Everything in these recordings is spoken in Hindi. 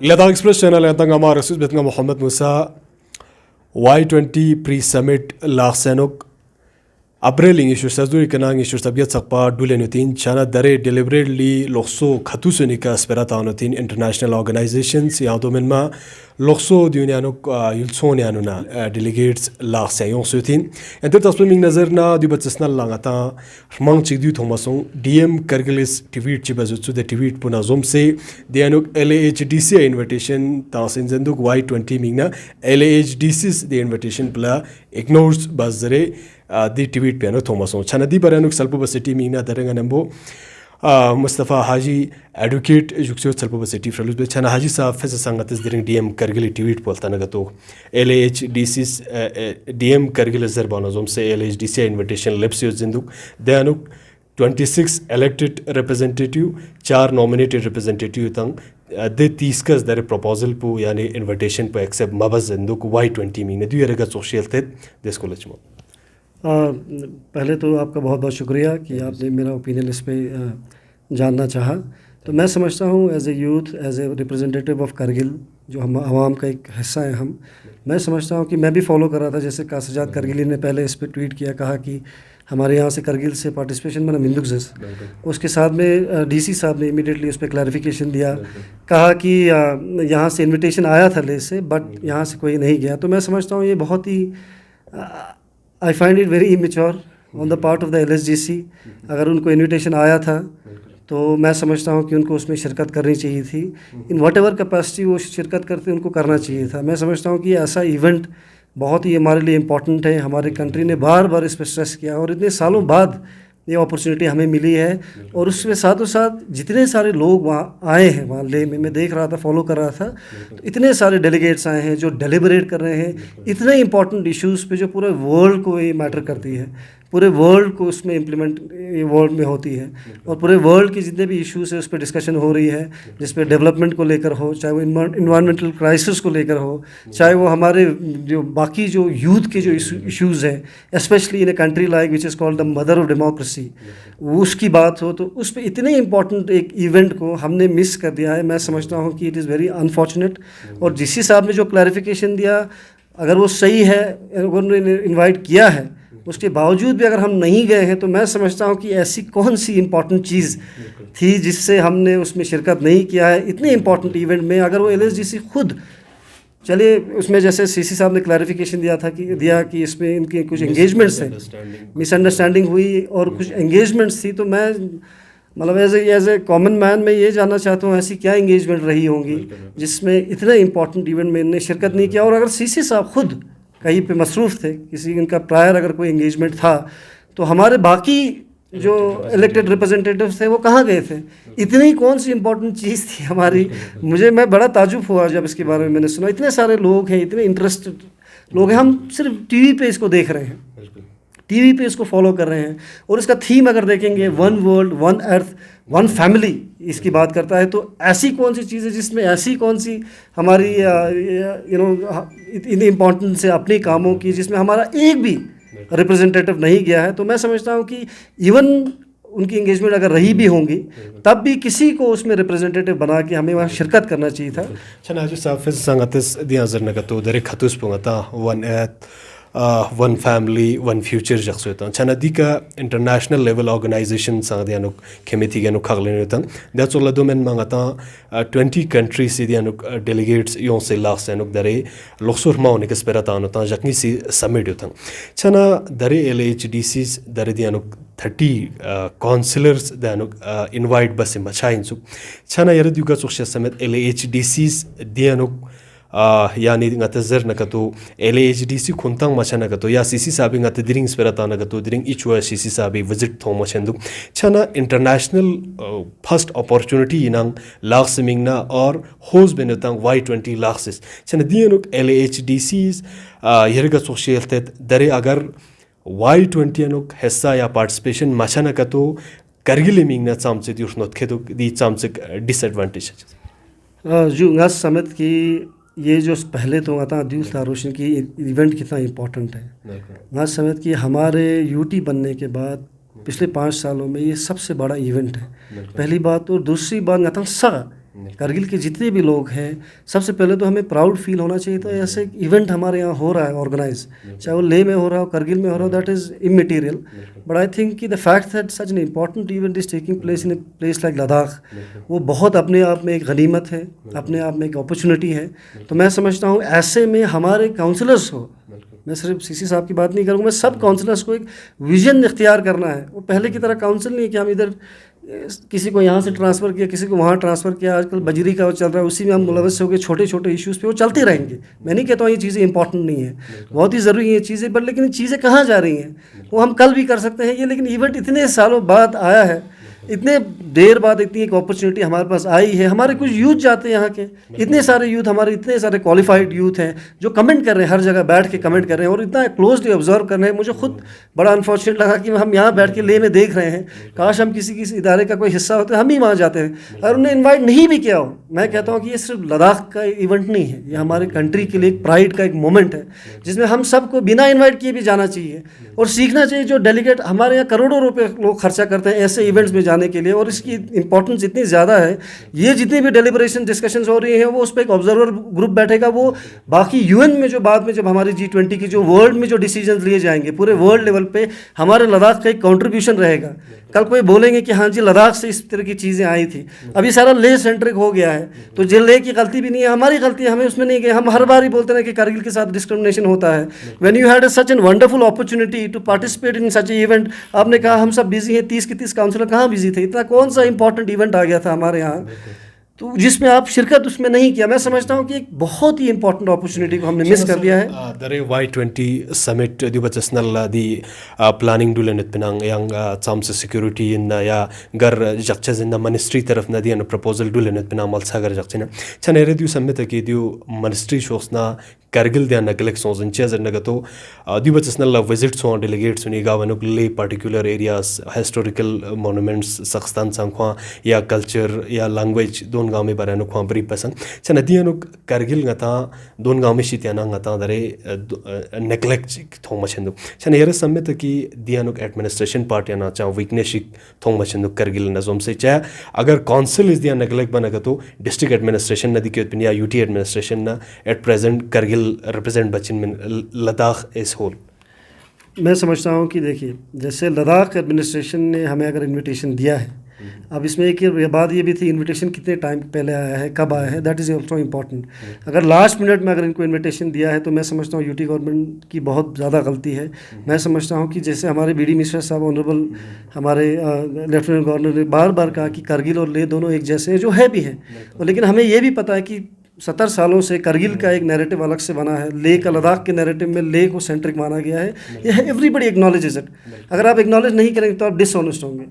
Leather Express channel yang tengah marasus betengah Muhammad Musa Y20 pre-summit laksenok Abreling issues sazduri kanang issues tabiat sakpa dulenutin chana dare deliberately lokso khatusunika speratanotin international organizations ya domenma lokso dunyanok yulsonianuna delegates laksayong sutin enter tasming nazarna dubatsnal langata mang chigdu thomasong DM Kargilis tweet chibazutsu the tweet puna zomse dianok LAHDC invitation tasin zenduk Y20 mingna LAHDC the invitation pla ignores bazare di tweet piano thomason chanadi baranuk salpo city mingna daranga nambo Mustafa Haji advocate jukso salpo city fralus be chana Haji sa fesa sangatis during DM Kargil tweet poltana gato LAHDC DM Kargil zarbana se LAHDC invitation lepsio zinduk deanuk 26 elected representative 4 nominated representative tang de tiskas dare proposal pu yani invitation pu accept mabaz zinduk Y20 mingna du yerega social tet desko lachmo पहले तो आपका बहुत बहुत शुक्रिया कि आपने मेरा ओपिनियन इस पे जानना चाहा। तो मैं समझता हूँ as a youth as a representative of Kargil जो हम आवाम का एक हिस्सा है मैं समझता हूँ कि मैं भी फॉलो कर रहा था। जैसे कासजात करगिली ने पहले इस पे ट्वीट किया, कहा कि हमारे यहाँ से करगिल से पार्टिसिपेशन बना मिंदुकजस, उसके साथ में डीसी साहब ने इमीडिएटली उस पर क्लैरिफिकेशन दिया, कहा कि यहाँ से इन्विटेशन आया था ले से बट यहाँ से कोई नहीं गया। तो मैं समझता हूँ ये बहुत ही I find it very immature on the part of the LSGC। अगर उनको इन्विटेशन आया था तो मैं समझता हूँ कि उनको उसमें शिरकत करनी चाहिए थी। इन वट एवर कैपेसिटी वो शिरकत करते उनको करना चाहिए था। मैं समझता हूँ कि ऐसा इवेंट बहुत ही हमारे लिए इम्पॉर्टेंट है। हमारे कंट्री ने बार बार इस पर स्ट्रेस किया और इतने सालों बाद ये अपॉर्चुनिटी हमें मिली है। और उसमें साथों साथ जितने सारे लोग वहाँ आए हैं, वहाँ ले में मैं देख रहा था, फॉलो कर रहा था, तो इतने सारे डेलीगेट्स आए हैं जो डेलिबरेट कर रहे हैं इतने इंपॉर्टेंट इश्यूज़ पे जो पूरे वर्ल्ड को ये मैटर करती है, पूरे वर्ल्ड को उसमें इम्प्लीमेंट ये वर्ल्ड में होती है। और पूरे वर्ल्ड की जितने भी इश्यूज़ है उस पर डिस्कशन हो रही है, जिस पे डेवलपमेंट को लेकर हो, चाहे वो इन्वायरमेंटल क्राइसिस को लेकर हो, चाहे वो हमारे जो बाकी जो यूथ के जो इश्यूज़ हैं, specially in a country like which is called the mother of democracy, उसकी बात हो, तो उस पर इतने इंपॉर्टेंट एक इवेंट को हमने मिस कर दिया है। मैं समझता हूँ कि इट इज़ वेरी अनफॉर्चुनेट। और डीसी साहब ने जो क्लैरिफिकेशन दिया, अगर वो सही है, उन्होंने इन्वाइट किया है, उसके बावजूद भी अगर हम नहीं गए हैं तो मैं समझता हूँ कि ऐसी कौन सी इम्पॉर्टेंट चीज़ थी जिससे हमने उसमें शिरकत नहीं किया है। इतने इम्पॉर्टेंट इवेंट में अगर वो LSGC खुद चलिए, उसमें जैसे सीसी साहब ने क्लैरिफिकेशन दिया कि इसमें इनके कुछ एंगेजमेंट्स हैं, मिसअंडरस्टैंडिंग हुई और कुछ एंगेजमेंट्स थी। तो मैं मतलब एज ए कॉमन मैन मैं ये जानना चाहता हूँ ऐसी क्या एंगेजमेंट रही होंगी जिसमें इतने इंपॉर्टेंट इवेंट में इन्होंने शिरकत नहीं किया। और अगर सीसी साहब खुद कहीं पे मसरूफ़ थे, किसी इनका प्रायर अगर कोई एंगेजमेंट था, तो हमारे बाकी जो इलेक्टेड रिप्रेजेंटेटिव्स थे वो कहाँ गए थे? इतनी कौन सी इंपॉर्टेंट चीज़ थी हमारी? मैं बड़ा ताजुब हुआ जब इसके बारे में मैंने सुना। इतने सारे लोग हैं, इतने इंटरेस्टेड लोग हैं, हम सिर्फ टीवी पे इसको देख रहे हैं, टीवी पे इसको फॉलो कर रहे हैं। और इसका थीम अगर देखेंगे, one world one earth one family इसकी बात करता है। तो ऐसी कौन सी चीज़ है जिसमें ऐसी कौन सी हमारी इतनी इम्पोर्टेंस है अपने कामों की जिसमें हमारा एक भी रिप्रेजेंटेटिव नहीं गया है? तो मैं समझता हूँ कि इवन उनकी एंगेजमेंट अगर रही भी होंगी तब भी किसी को उसमें रिप्रेजेंटेटिव बना के हमें वहाँ शिरकत करना चाहिए था। चना जो साफिस संगतस दियाजर नगतो दरे खतुस पुंगता वन एथ वन फैमिली वन फ्यूचर जख्स होता चना दी का इंटरनेशनल लेवल ऑर्गेनाइजेशन संग दियानो केमिटी गनो खगलेन होता दैट्स ऑल दोमेन मंगता 20 कंट्री से दियानो डेलीगेट्स यों से लास्ट एनुक दरे लोक्सुर माउनिक स्पेराता होता जखनी सी समिट होता चना दरे LHDC दरे दियानो 30 काउंसिलर्स दियानो इनवाइट बस मचाइन सु चना यरे दुगा सोशल समेत LHDC दियानो यानी ngata nakato LAHDC खुंतांग मचा नकतो या सीसी साबी ngata दिरिंग स्पेराता नकतो दिरिंग इचुआ सीसी साबी विजिट थो मचंदु छना इंटरनेशनल फर्स्ट अपॉर्चुनिटी इनांग लाख सिमिंगना और होस बेनतांग Y20 लाखस छना दियनुक LAHDCs यरगा सोशल tet दरे अगर Y20 अनुक हिस्सा या पार्टिसिपेशन मचा नकतो करगिल मिंगना चामचे दिउस नोट खेदो दी चामचे डिसएडवांटेज जो ngas समेत की ये जो पहले तो आता दिवस रोशन की इवेंट कितना इम्पोर्टेंट है। आज समेत कि हमारे यूटी बनने के बाद पिछले 5 सालों में ये सबसे बड़ा इवेंट है, पहली बात। और दूसरी बात आता सा करगिल के जितने भी लोग हैं, सबसे पहले तो हमें प्राउड फील होना चाहिए था ऐसे इवेंट हमारे यहाँ हो रहा है ऑर्गेनाइज, चाहे वो लेह में हो रहा हो, करगिल में हो रहा हो, that is immaterial, but I think कि the fact that such an important event is taking place in a place like Ladakh, वो बहुत अपने आप में एक गनीमत है, अपने आप में एक अपॉर्चुनिटी है। तो मैं समझता हूँ ऐसे में हमारे काउंसलर्स को, मैं सिर्फ सीसी साहब की बात नहीं करूँगा, मैं सब काउंसलर्स को एक विजन इख्तियार करना है। वो पहले की तरह काउंसिल नहीं है कि हम इधर किसी को यहाँ से ट्रांसफ़र किया, किसी को वहाँ ट्रांसफ़र किया, आजकल बजरी का वो चल रहा है, उसी में हम मुलवस होकर छोटे छोटे इश्यूज़ पे वो चलते रहेंगे। मैं नहीं कहता हूँ ये चीज़ें इंपॉर्टेंट नहीं है, बहुत ही ज़रूरी है चीज़ें, पर लेकिन चीज़ें कहाँ जा रही हैं वो हम कल भी कर सकते हैं ये, लेकिन इवेंट इतने सालों बाद आया है, इतने देर बाद इतनी एक अपॉर्चुनिटी हमारे पास आई है। हमारे कुछ यूथ जाते हैं यहाँ के, इतने सारे यूथ, हमारे इतने सारे क्वालिफाइड यूथ हैं जो कमेंट कर रहे हैं, हर जगह बैठ के कमेंट कर रहे हैं और इतना क्लोजली ऑब्जर्व कर रहे हैं। मुझे खुद बड़ा अनफॉर्चुनेट लगा कि हम यहाँ बैठ के लेह में देख रहे हैं, काश हम किसी इदारे का कोई हिस्सा होते, हम ही वहाँ जाते हैं। अगर उन्हें इन्वाइट नहीं भी किया हो, मैं कहता हूँ कि ये सिर्फ लद्दाख का इवेंट नहीं है, ये हमारे कंट्री के लिए एक प्राइड का एक मोमेंट है जिसमें हम सबको बिना इन्वाइट किए भी जाना चाहिए और सीखना चाहिए। जो डेलीगेट हमारे यहाँ करोड़ों रुपए लोग खर्चा करते हैं ऐसे इवेंट्स में जाने के लिए, और इसकी इंपॉर्टेंस इतनी ज़्यादा है, ये जितनी भी डेलिब्रेशन डिस्कशंस हो रही हैं वो उस पर एक ऑब्जर्वर ग्रुप बैठेगा, वो बाकी यूएन में जो बाद में जब हमारी G20 की जो वर्ल्ड में जो डिसीजंस लिए जाएंगे पूरे वर्ल्ड लेवल पे, हमारे लद्दाख का एक कंट्रीब्यूशन रहेगा। कल कोई बोलेंगे कि हाँ जी लद्दाख से इस तरह की चीज़ें आई थी, अभी सारा लेह सेंट्रिक हो गया है, तो जो लेह की गलती भी नहीं है, हमारी गलती है, हमें उसमें नहीं गए। हम हर बार ही बोलते हैं कि करगिल के साथ डिस्क्रिमिनेशन होता है। When you had such an wonderful opportunity to participate in such a event, आपने कहा हम सब बिजी हैं, 30 के 30 काउंसलर कहाँ बिजी थे, इतना कौन सा इंपॉर्टेंट इवेंट आ गया था हमारे यहाँ तो जिसमें आप शिरकत उसमें नहीं किया। मैं समझता हूँ कि एक बहुत ही इंपॉर्टेंट अपॉर्चुनिटी को हमने मिस कर दिया है। दरे Y20 समिट दिवचस्नल दी प्लानिंग डुलेनेट पिनांग यांग चाम्स सिक्योरिटी इन या गर जक्चज इन मिनिस्ट्री तरफ न दियन प्रपोजल डुलेनेट पिनांग मलसागर जक्चना छनेरे दिउ समिट की दिउ मिनिस्ट्री शोसना करगिल दिया नगलेक सोजन चेजर नगतो दिवचस्नल विजिट सो डेलीगेट सुनी गावनुक ले पर्टिकुलर एरियाज हिस्टोरिकल मॉन्यूमेंट्स सक्स्तान संख्वा या कल्चर या लैंग्वेज दोन गांव में बरानु ख्वा बरी पसंद छन दियानुक करगिल गता दोन गांव में शित्याना गता दरे नेग्लेक्ट थोंग मछंदु छन येर समित की दियानुक एडमिनिस्ट्रेशन पार्ट या ना चा वीकनेस थोंग मछंदु करगिल नजम से चा अगर काउंसिल इज दिया नेग्लेक्ट बनगतो डिस्ट्रिक्ट एडमिनिस्ट्रेशन नदी के या यूटी एडमिनिस्ट्रेशन ना एट प्रेजेंट करगिल रिप्रेजेंट बचिन में लद्दाख एज होल। मैं समझता हूँ कि देखिए जैसे लद्दाख एडमिनिस्ट्रेशन ने हमें अगर इनविटेशन दिया है, अब इसमें एक बात ये भी थी इनविटेशन कितने टाइम पहले आया है, कब आया है, दैट इज़ ऑल्सो इम्पॉर्टेंट। अगर लास्ट मिनट में अगर इनको इनविटेशन दिया है तो मैं समझता हूँ यूटी गवर्नमेंट की बहुत ज़्यादा गलती है। मैं समझता हूँ कि जैसे हमारे BD मिश्रा साहब ऑनरेबल हमारे लेफ्टिनेंट गवर्नर ने बार बार कहा कि करगिल और लेह दोनों एक जैसे हैं, जो है भी हैं, लेकिन हमें ये भी पता है कि 70 सालों से करगिल का एक नैरेटिव अलग से बना है, लेह का लद्दाख के नैरेटिव में लेह को सेंट्रिक माना गया है। ये एवरीबडी एक्नॉलेजेस इट। अगर आप एक्नॉलेज नहीं करेंगे तो आप डिसऑनेस्ट होंगे।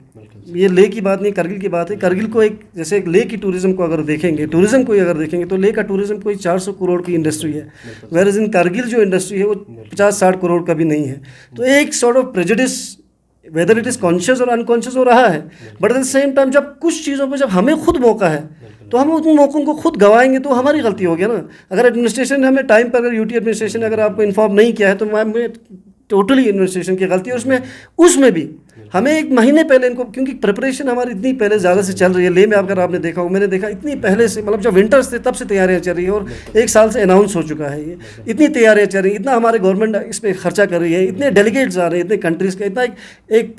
ये लेह की बात नहीं, करगिल की बात है। करगिल को एक जैसे एक लेह की टूरिज्म को अगर देखेंगे, टूरिज्म को अगर देखेंगे तो लेह का टूरिज्म कोई 400 करोड़ की इंडस्ट्री है, वेयर इन करगिल जो इंडस्ट्री है वो 50-60 करोड़ का भी नहीं है। तो एक sort of prejudice whether it is conscious और अनकॉन्शियस हो रहा है, but at the same time जब कुछ चीज़ों पर जब हमें खुद मौका है तो हम उन मौक़ों को खुद गंवाएंगे तो हमारी गलती हो गया ना। अगर एडमिनिस्ट्रेशन ने हमें टाइम पर, अगर यूटी एडमिनिस्ट्रेशन ने अगर आपको इन्फॉर्म नहीं किया है तो मैं टोटली एडमिनिस्ट्रेशन की गलती है। उसमें भी हमें एक महीने पहले इनको, क्योंकि प्रिपरेशन हमारी इतनी पहले ज़्यादा से चल रही है। लेह में अगर आपने देखा हो, मैंने देखा इतनी पहले से, मतलब जब विंटर्स थे तब से तैयारियां चल रही है और 1 साल से अनाउंस हो चुका है। ये इतनी तैयारियां चल रही हैं, इतना हमारे गवर्नमेंट इस पर खर्चा कर रही है, इतने डेलीगेट्स आ रहे हैं, इतने कंट्रीज़ का, इतना एक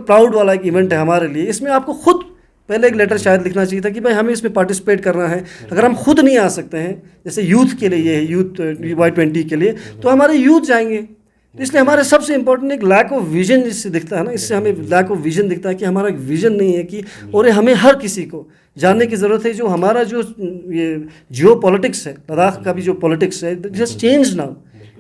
प्राउड वाला एक इवेंट है हमारे लिए। इसमें आपको खुद पहले एक लेटर शायद लिखना चाहिए था कि भाई हमें इसमें पार्टिसिपेट करना है। अगर हम खुद नहीं आ सकते हैं, जैसे यूथ के लिए ये है, यूथ Y20 के लिए, तो हमारे यूथ जाएंगे। तो इसलिए हमारे सबसे इंपॉर्टेंट एक लैक ऑफ विजन इससे दिखता है ना, इससे हमें लैक ऑफ विजन दिखता है कि हमारा एक विजन नहीं है कि, और हमें हर किसी को जानने की ज़रूरत है जो हमारा जो ये जियो पॉलिटिक्स है, लद्दाख का भी जो पॉलिटिक्स है, it has change now.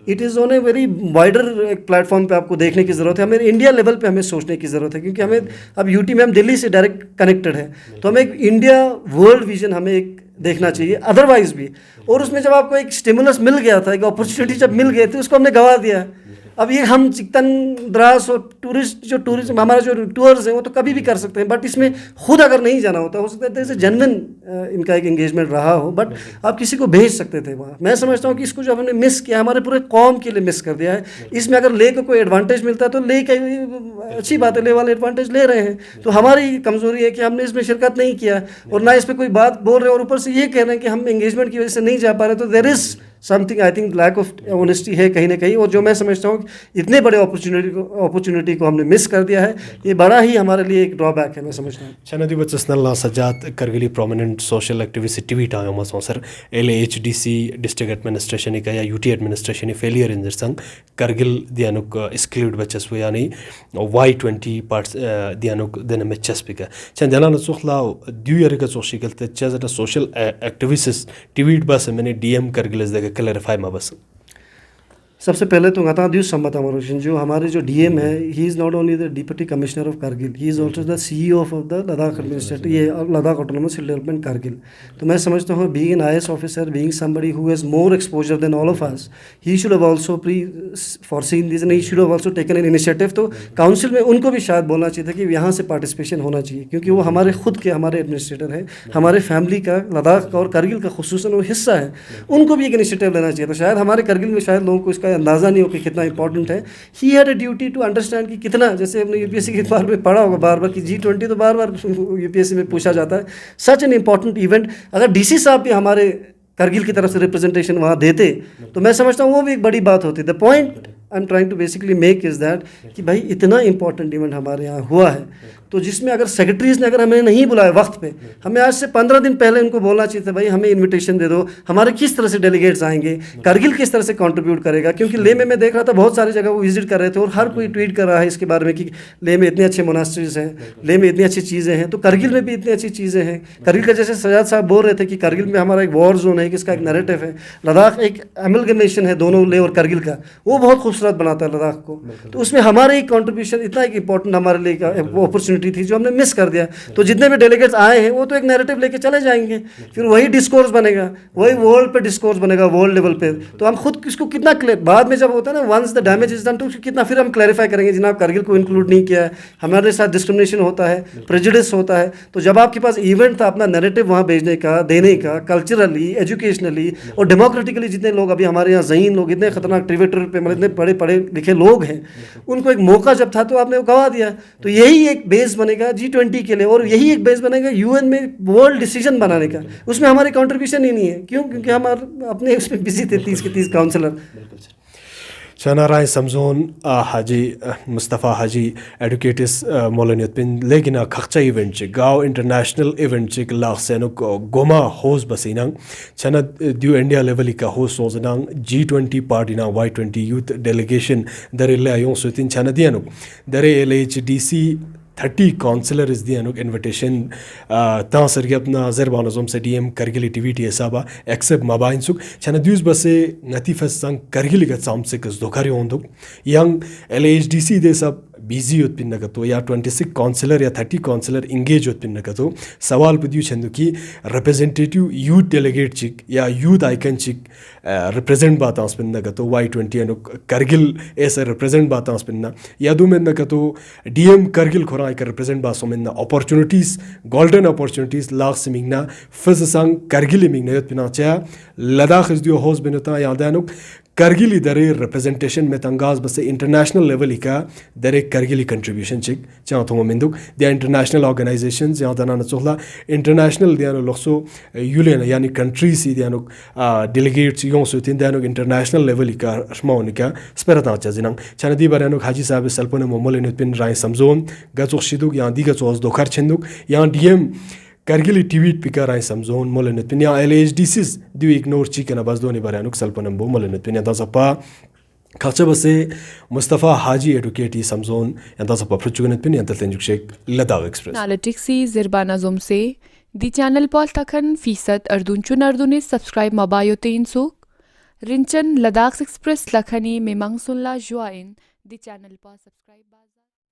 It is on a very wider platform पे आपको देखने की ज़रूरत है। हमें इंडिया लेवल पे हमें सोचने की ज़रूरत है, क्योंकि हमें अब यूटी में हम दिल्ली से डायरेक्ट कनेक्टेड है, तो हमें एक इंडिया वर्ल्ड विजन हमें एक देखना चाहिए, अदरवाइज भी। और उसमें जब आपको एक स्टिमुलस मिल गया था, एक अपॉर्चुनिटी जब मिल गई थी, उसको हमने गंवा दिया। अब ये हम चिकन द्रास और टूरिज्म हमारा जो टूर्स हैं वो तो कभी भी कर सकते हैं, बट इसमें खुद अगर नहीं जाना होता, हो सकता है जैसे जेन्युइन इनका एक एंगेजमेंट रहा हो, बट आप किसी को भेज सकते थे वहाँ। मैं समझता हूँ कि इसको जो हमने मिस किया, हमारे पूरे कौम के लिए मिस कर दिया है। इसमें अगर ले को कोई एडवांटेज मिलता है तो ले का अच्छी बात है, ले वाले एडवांटेज ले रहे हैं, तो हमारी कमजोरी है कि हमने इसमें शिरकत नहीं किया और ना इस पर कोई बात बोल रहे हैं, और ऊपर से ये कह रहे हैं कि हम एंगेजमेंट की वजह से नहीं जा पा रहे। तो there is something, I think lack of honesty है कहीं ना कहीं, और जो मैं समझता हूँ इतने बड़े अपॉर्चुनिटी को हमने मिस कर दिया है, ये बड़ा ही हमारे लिए एक ड्रॉबैक है, मैं समझता हूँ। चनदी बचसनल्ला सजात करगिली prominent social activist TV time मसो सर LHDC डिस्ट्रिक्ट एडमिनिस्ट्रेशन का या UT एडमिनिस्ट्रेशन फेलियर इन संग करगिल दियानुक एक्सक्लूड बचस वो यानी Y20 पार्ट्स दियानुक दिन में चस्पिका चन जना नसुखला ड्यूयर का सोशल ते चजटा सोशल एक्टिविस्ट टीवी बस मैंने DM करगिल दे क्लैरिफाई मा बस। सबसे पहले तो गता दिवस सम्मत अमरोशन जो हमारे जो DM है, he is not only the deputy commissioner of Kargil, he is also the CEO of the Ladakh administrative, ये लद्दाख ऑटोनोमस डेवलपमेंट कारगिल। तो मैं समझता हूँ being an IAS officer, being somebody who has more exposure than all of us, he should have also foreseen this and he should have also taken an initiative. तो काउंसिल में उनको भी शायद बोलना चाहिए था कि यहाँ से पार्टिसिपेशन होना चाहिए, क्योंकि वो हमारे खुद के हमारे एडमिनिस्ट्रेटर हैं, हमारे फैमिली का, लद्दाख का और कारगिल का खुसूसन वो हिस्सा है, उनको भी एक इनिशिएटिव लेना चाहिए। तो शायद हमारे कारगिल में शायद लोगों को इसका अंदाज़ा नहीं हो कि कितना इंपॉर्टेंट है। He had a duty to understand कि कितना, जैसे हमने UPSC के बारे में पढ़ा होगा बार बार कि G20 तो बार बार UPSC में पूछा जाता है, सच एन इंपॉर्टेंट इवेंट। अगर DC साहब भी हमारे करगिल की तरफ से रिप्रेजेंटेशन वहाँ देते तो मैं समझता हूँ वो भी एक बड़ी बात होती। The point I am trying to basically make is that कि भाई इतना इंपॉर्टेंट इवेंट हमारे यहाँ हुआ है, तो जिसमें अगर सेक्रेटरीज ने अगर हमें नहीं बुलाया वक्त पे, हमें आज से 15 दिन पहले उनको बोलना चाहिए था भाई हमें इनविटेशन दे दो, हमारे किस तरह से डेलीगेट्स आएंगे, करगिल किस तरह से कंट्रीब्यूट करेगा। क्योंकि ले में मैं देख रहा था बहुत सारी जगह वो विजिट कर रहे थे और हर कोई ट्वीट कर रहा है इसके बारे में कि ले में इतने अच्छे मोनास्ट्रीज हैं, ले में इतनी अच्छी चीज़ें हैं, तो करगिल में भी इतनी अच्छी चीज़ें हैं। करगिल का जैसे सजाद साहब बोल रहे थे कि करगिल में हमारा एक वॉर जोन है, किसका एक नैरेटिव है, लद्दाख एक एमलगमेशन है दोनों ले और करगिल का, वो बहुत खूबसूरत बनाता है लद्दाख को। तो उसमें हमारे एक कॉन्ट्रीब्यूशन इतना एक इंपॉर्टेंट हमारे लिए अपॉर्चुनिटी थी जो हमने मिस कर दिया। तो जितने भी डेलीगेट्स आए हैं वो तो एक नैरेटिव लेके चले जाएंगे, फिर वही डिस्कोर्स बनेगा, वही वर्ल्ड पे डिस्कोर्स बनेगा वर्ल्ड लेवल पे। तो हम खुद इसको कितना बाद में जब होता है ना, once the damage is done, तो कितना फिर हम क्लैरिफाई करेंगे जनाब करगिल को इंक्लूड नहीं किया है, हमारे साथ डिस्क्रिमिनेशन होता है, प्रेजुडिस होता है। तो जब आपके पास इवेंट था अपना नैरेटिव वहाँ भेजने का, देने का, कल्चरली, एजुकेशनली और डेमोक्रेटिकली, जितने लोग अभी हमारे यहाँ ज़हीन लोग, इतने खतरनाक ट्विटर पे मतलब इतने बड़े पढ़े लिखे लोग हैं, उनको एक मौका जब था तो आपने वो गवा दिया। तो यही एक बेस बनेगा G20 के लिए और यही एक बेस बनेगा UN में वर्ल्ड डिसीजन बनाने का। उसमें हमारी कंट्रीब्यूशन ही नहीं है। क्यों? क्योंकि हम अपने उसमें बिजी थे 30 के 30 काउंसलर। चना राय समझोन हाजी मुस्तफ़ा हाजी एडुकेटिस मोलनियत पिन लेकिन खर्चा इवेंट च गाँव इंटरनेशनल इवेंट च लाख सेनुक गोमा होस बसीनांग चना द्यू इंडिया लेवल का होस सोजनांग G20 पार्टी ना Y20 यूथ डेलीगेशन दरे ले आयों सुतिन चना दियानुक दरे LHDC 30 काउंसलर इस दियानुक इन्विटेशन तांसर के अपना ज़रबानज़म से DM करगिली TVT हिसाबा एक्सेप्ट माबाइन सुक चना द्यूस बसे नतीफस संग करगिली का साम से कस दोखारी होंदुक यंग LHDC दे सब बिजी उत्पिन नगतो या 26 काउंसलर या 30 काउंसलर इंगेज उत्पिन नगतो सवाल पुदियो छंदु की रिप्रेजेंटेटिव यूथ डेलीगेट चिक या यूथ आइकन चिक रिप्रेजेंट बात आस्पिन नगतो Y20 अनुक करगिल ऐसे रिप्रेजेंट बात आस्पिन ना यादु में नगतो DM करगिल खोरा एक रिप्रेजेंट बासों में ना अपॉर्चुनिटीज गोल्डन अपॉर्चुनिटीज लाख से मिंगना फिज़ करगिल मिंगना युत पिना चाह लद्दाख इस दियो होस बिनता यादानुक करगिली दरे रिप्रेजेंटेशन में तंगाज बसे इंटरनेशनल लेवल का दरे करगिली कंट्रीब्यूशन चिक चाह तो मिंदुक दिया इंटरनेशनल ऑर्गेनाइजेशंस यहाँ तना नचोला इंटरनेशनल दियानो लोक्सो यूलेन यानी कंट्री सी दियानो डेलीगेट्स यों सुतिन दियानो इंटरनेशनल लेवल का स्माउन का स्पेरता चजिनंग चनदी बरानो हाजी साहब सल्पने मोमले नुतपिन राय समझोन गचोक शिदुक यहाँ दी गचोस दोखर छंदुक यहाँ DM करगिली टीवी पिका राय समझोन मोलनत पिन या LHDC दिव इग्नोर चिकन बस दोनी बरानुक सल्पनंबो मोलनत पिन या सपा खर्चा बसे मुस्तफ़ा हाजी एडुकेटी समझोन या सपा फ्रुचुगनत पिन या तलजुक शेख लद्दाख एक्सप्रेस एनालिटिक्स ज़रबाना ज़ुम से दी चैनल पॉल तखन फीसद अर्दुन अर्दुने सब्सक्राइब मबायो तेन सुक रिंचन लद्दाख एक्सप्रेस लखनी में मंगसुल्ला जुआइन दी चैनल पॉल सब्सक्राइब